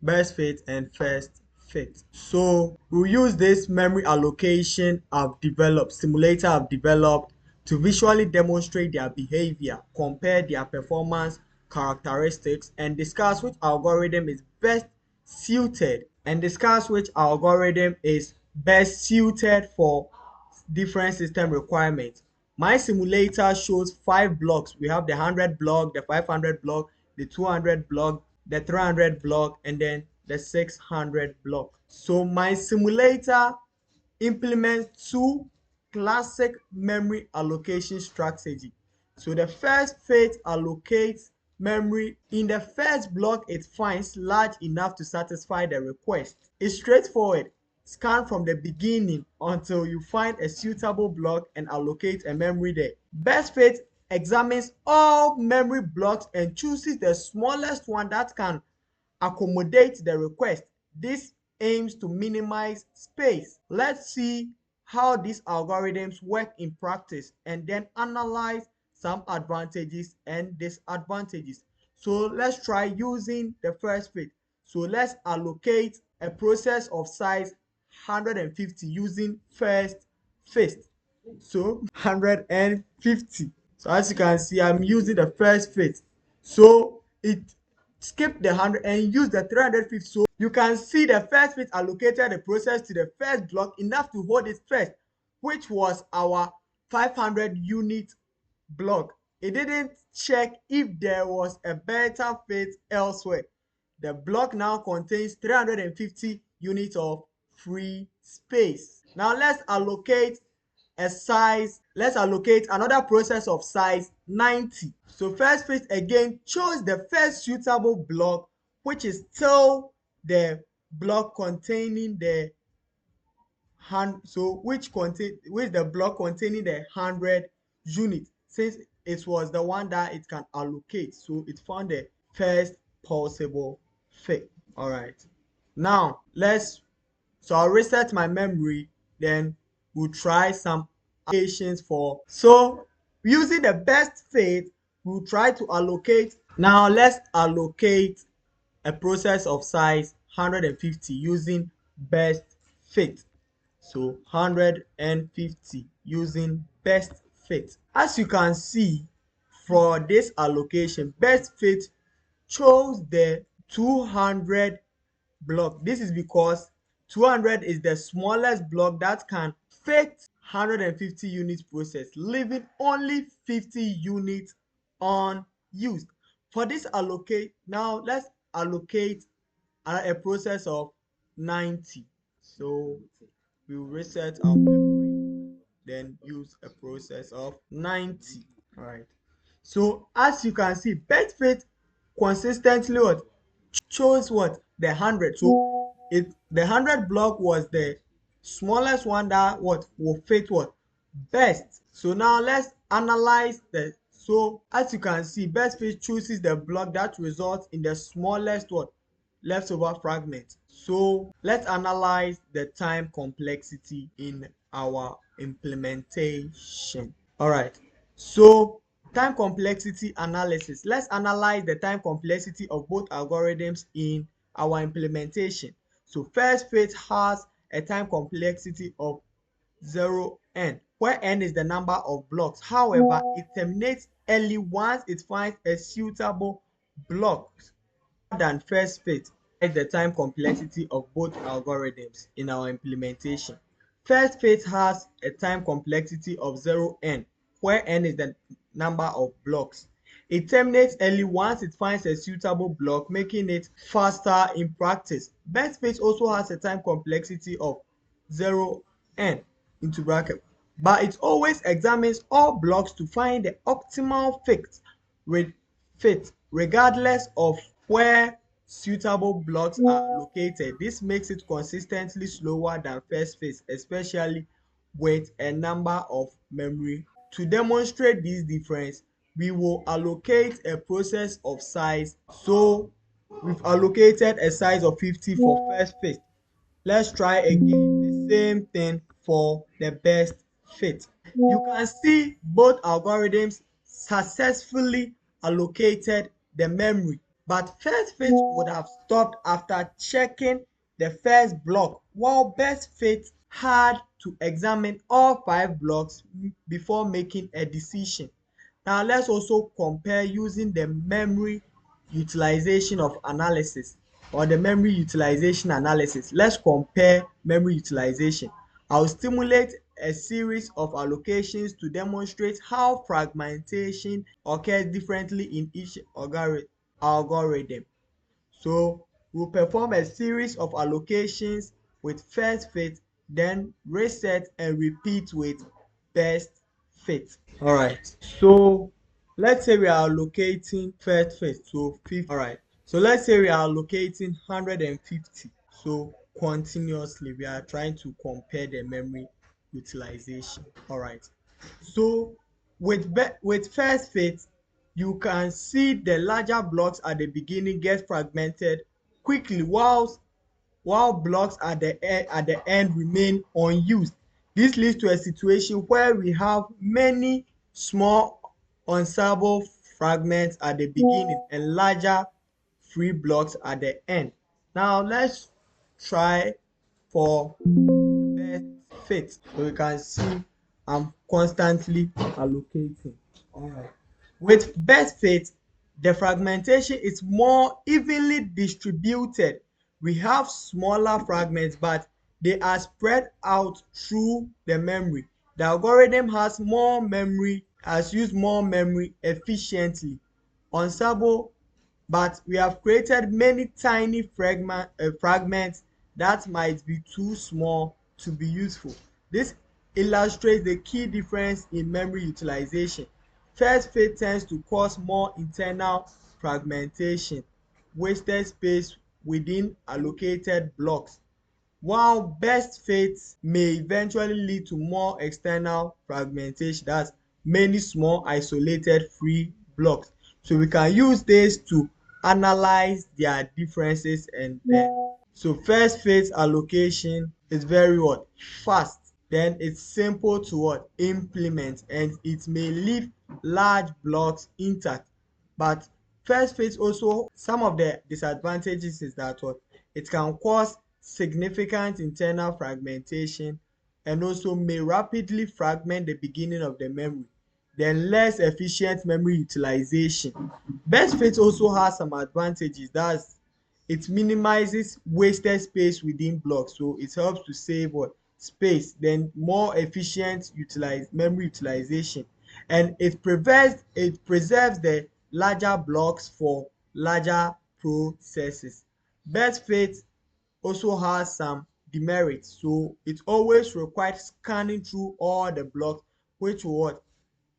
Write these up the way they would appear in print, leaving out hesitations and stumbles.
best fit and first fit. So we'll use this memory allocation simulator I've developed to visually demonstrate their behavior, compare their performance characteristics, and discuss which algorithm is best suited for different system requirements. My simulator shows 5 blocks. We have the 100 block, the 500 block, the 200 block, the 300 block, and then the 600 block. So my simulator implements two classic memory allocation strategy. So the first phase allocates memory. In the first block, it finds large enough to satisfy the request. It's straightforward. Scan from the beginning until you find a suitable block and allocate a memory there. Best fit examines all memory blocks and chooses the smallest one that can accommodate the request. This aims to minimize space. Let's see how these algorithms work in practice and then analyze some advantages and disadvantages. So let's try using the first fit. So let's allocate a process of size 150 using first fit. So 150. So as you can see, I'm using the first fit. So it skip the 100 and use the 350. So you can see the first fit allocated the process to the first block enough to hold it first, which was our 500 unit block. It didn't check if there was a better fit elsewhere. The block now contains 350 units of free space. Now let's allocate another process of size 90. So first fit again chose the first suitable block, which is still the block containing the block containing the 100 units, since it was the one that it can allocate. So it found the first possible fit. All right, now I'll reset my memory, then we'll try some allocations for. So using the best fit, we'll try to allocate. Now let's allocate a process of size 150 using best fit. So 150 using best fit. As you can see, for this allocation, best fit chose the 200 block. This is because 200 is the smallest block that can fit 150 units process, leaving only 50 units unused. For this allocate, now let's allocate a process of 90. So we will reset our memory, then use a process of 90. All right. So as you can see, best fit consistently chose the 100. So the 100 block was the smallest one that will fit best. So now let's analyze the. So as you can see, best fit chooses the block that results in the smallest leftover fragment. So let's analyze the time complexity in our implementation. All right, so time complexity analysis. Let's analyze the time complexity of both algorithms in our implementation. So first fit has a time complexity of 0n, where n is the number of blocks. However, it terminates early once it finds a suitable block than first fit. Is the time complexity of both algorithms in our implementation. First fit has a time complexity of 0n, where n is the number of blocks. It terminates early once it finds a suitable block, making it faster in practice. Best fit also has a time complexity of 0n into bracket, but it always examines all blocks to find the optimal fit regardless of where suitable blocks are located. This makes it consistently slower than first phase, especially with a number of memory. To demonstrate this difference, we will allocate a process of size. So we've allocated a size of 50 for first phase. Let's try again the same thing for the best fit. You can see both algorithms successfully allocated the memory, but first fit would have stopped after checking the first block, while best fit had to examine all 5 blocks before making a decision. Now let's also compare using the memory utilization of analysis or the memory utilization analysis. Let's compare memory utilization. I'll stimulate a series of allocations to demonstrate how fragmentation occurs differently in each algorithm. So we'll perform a series of allocations with first fit, then reset and repeat with best fit. All right. So let's say we are allocating first fit to 50. All right. So let's say we are allocating 150. So continuously we are trying to compare the memory utilization. All right. So with first fit, you can see the larger blocks at the beginning get fragmented quickly, while blocks at the end remain unused. This leads to a situation where we have many small unsalvable fragments at the beginning and larger free blocks at the end. Now let's try for best fit. So you can see I'm constantly allocating. All right. With best fit, the fragmentation is more evenly distributed. We have smaller fragments, but they are spread out through the memory. The algorithm has used more memory efficiently. Ensemble, but we have created many tiny fragments that might be too small to be useful. This illustrates the key difference in memory utilization. First fit tends to cause more internal fragmentation, wasted space within allocated blocks, while best fit may eventually lead to more external fragmentation, that's many small isolated free blocks. So we can use this to analyze their differences. And then so first fit allocation is very what fast, then it's simple to what implement, and it may leave large blocks intact. But first phase also, some of the disadvantages is that what it can cause significant internal fragmentation and also may rapidly fragment the beginning of the memory, then less efficient memory utilization. Best fit also has some advantages, that's it minimizes wasted space within blocks, so it helps to save what space, then more efficient memory utilization, and it preserves the larger blocks for larger processes. Best fit also has some demerits, so it always requires scanning through all the blocks, which will what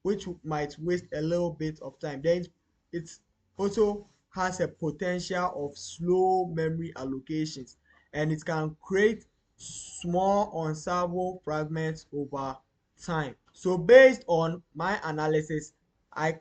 which might waste a little bit of time. Then it also has a potential of slow memory allocations, and it can create small unsolvable fragments over time. So based on the analysis, I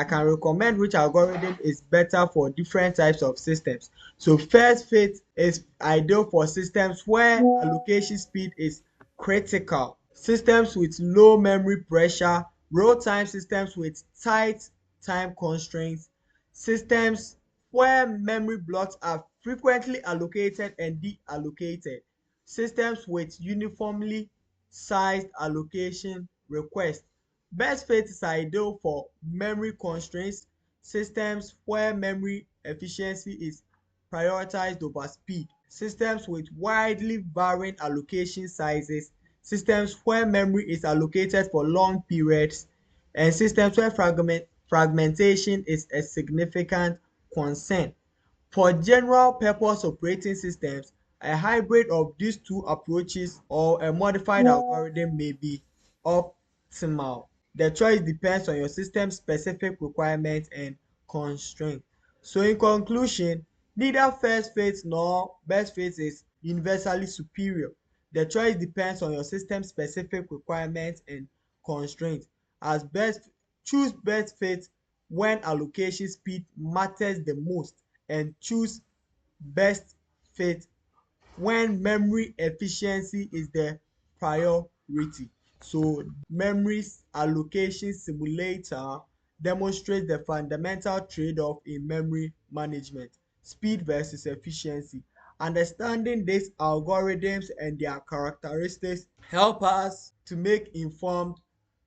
can recommend which algorithm is better for different types of systems. So first fit is ideal for systems where allocation speed is critical, systems with low memory pressure, real-time systems with tight time constraints, systems where memory blocks are frequently allocated and deallocated, systems with uniformly sized allocation requests. Best fit is ideal for memory constraints, systems where memory efficiency is prioritized over speed, systems with widely varying allocation sizes, systems where memory is allocated for long periods, and systems where fragmentation is a significant concern. For general purpose operating systems, a hybrid of these two approaches or a modified algorithm may be optimal. The choice depends on your system specific requirements and constraints. So in conclusion, neither first fit nor best fit is universally superior. The choice depends on your system specific requirements and constraints. As best Choose best fit when allocation speed matters the most, and choose best fit when memory efficiency is the priority. So memory allocation simulator demonstrates the fundamental trade-off in memory management: speed versus efficiency. Understanding these algorithms and their characteristics help us to make informed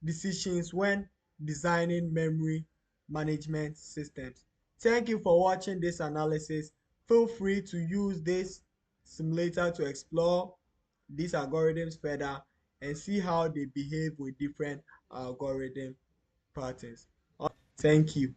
decisions when designing memory management systems. Thank you for watching this analysis. Feel free to use this simulator to explore these algorithms further and see how they behave with different algorithm patterns. Thank you.